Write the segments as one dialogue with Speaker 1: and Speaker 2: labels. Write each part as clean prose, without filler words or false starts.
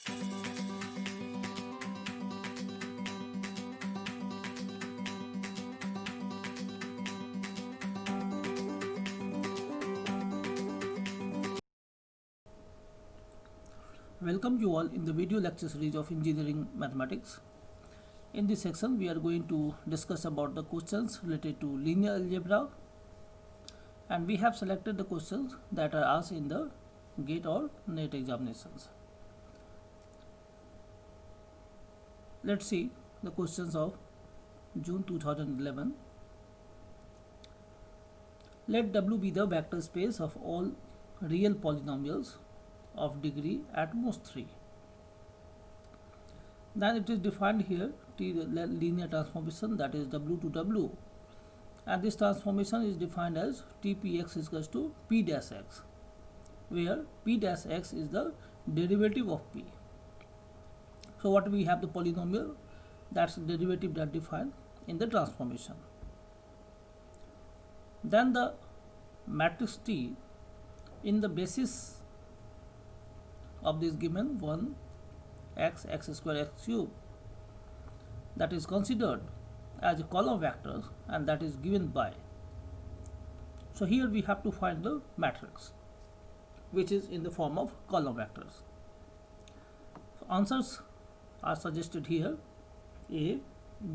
Speaker 1: Welcome you all in the video lecture series of engineering mathematics. In this section we are going to discuss about the questions related to linear algebra, and we have selected the questions that are asked in the GATE or NET examinations. Let's see the questions of June 2011. Let W be the vector space of all real polynomials of degree at most 3. Then it is defined here T linear transformation, that is W to W, and this transformation is defined as Tpx is equals to P dash x, where P dash x is the derivative of P. So what we have, the polynomial, that's the derivative that defined in the transformation. Then the matrix T in the basis of this given 1 x, x square, x cube, that is considered as a column vector, and that is given by. So here we have to find the matrix which is in the form of column vectors. So answers are suggested here: A,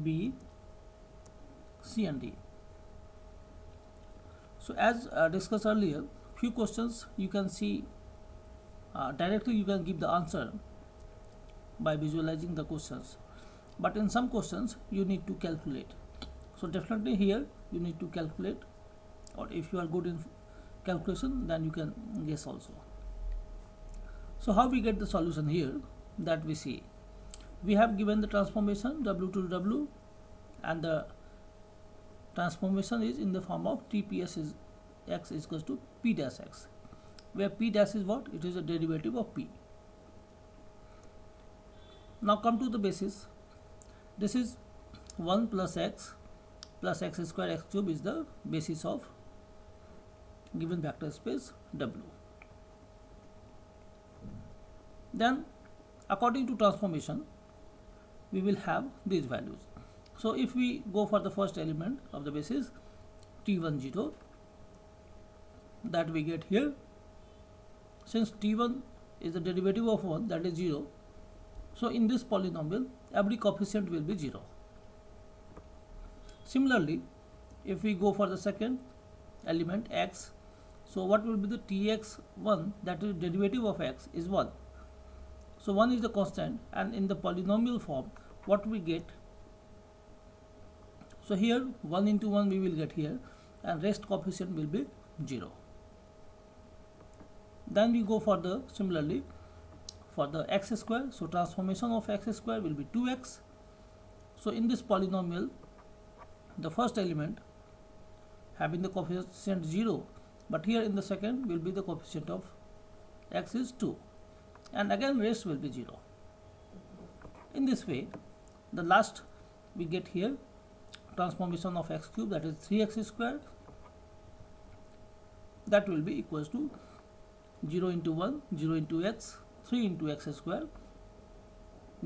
Speaker 1: B, C and D. So as discussed earlier, few questions you can see directly, you can give the answer by visualizing the questions, but in some questions you need to calculate. So definitely here you need to calculate, or if you are good in calculation then you can guess also. So how we get the solution here, that we see, we have given the transformation W to W, and the transformation is in the form of Tps is x is equals to P dash x, where P dash is what? It is a derivative of P. Now come to the basis. This is 1 plus x square x cube is the basis of given vector space W. Then according to transformation we will have these values. So if we go for the first element of the basis T1 0, that we get here, since T1 is the derivative of 1, that is 0, so in this polynomial every coefficient will be 0. Similarly, if we go for the second element x, so what will be the Tx1, that is derivative of x, is 1. So 1 is the constant, and in the polynomial form what we get, so here 1 into 1 we will get here, and rest coefficient will be 0. Then we go for the similarly for the x square, so transformation of x square will be 2x. So in this polynomial the first element having the coefficient 0, but here in the second will be the coefficient of x is 2, and again rest will be 0. In this way the last we get here transformation of x cube, that is 3x square, that will be equals to 0 into 1, 0 into x, 3 into x square,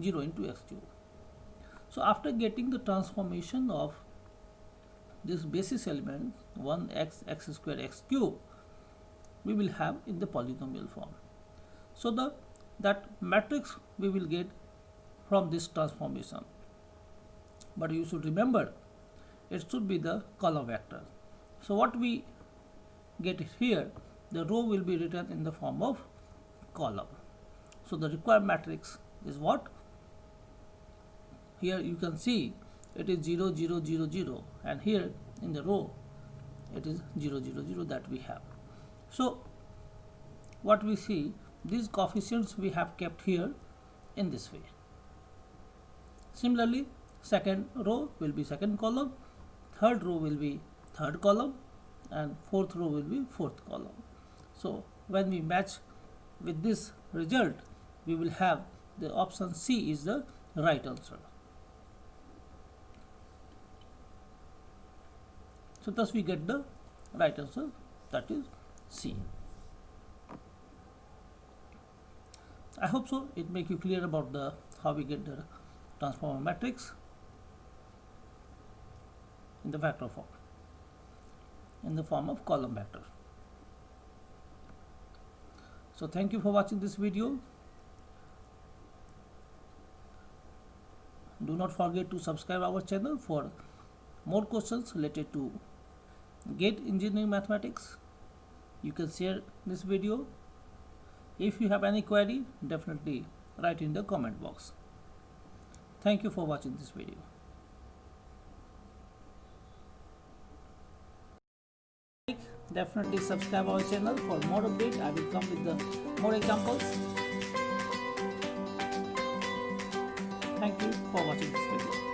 Speaker 1: 0 into x cube. So after getting the transformation of this basis element 1x, x square, x cube, we will have in the polynomial form. So that matrix we will get from this transformation, but you should remember it should be the column vector. So what we get here, the row will be written in the form of column. So the required matrix is what? Here you can see it is 0 0 0 0, and here in the row it is 0 0 0 that we have. So what we see, these coefficients we have kept here in this way. Similarly, second row will be second column, third row will be third column, and fourth row will be fourth column. So when we match with this result, we will have the option C is the right answer. So thus we get the right answer, that is C. I hope so it make you clear about the how we get the transformer matrix in the vector form, in the form of column vector. So thank you for watching this video. Do not forget to subscribe our channel for more questions related to GATE engineering mathematics. You can share this video. If you have any query, definitely write in the comment box. Thank you for watching this video. Definitely subscribe our channel for more updates. I will come with the more examples. Thank you for watching this video.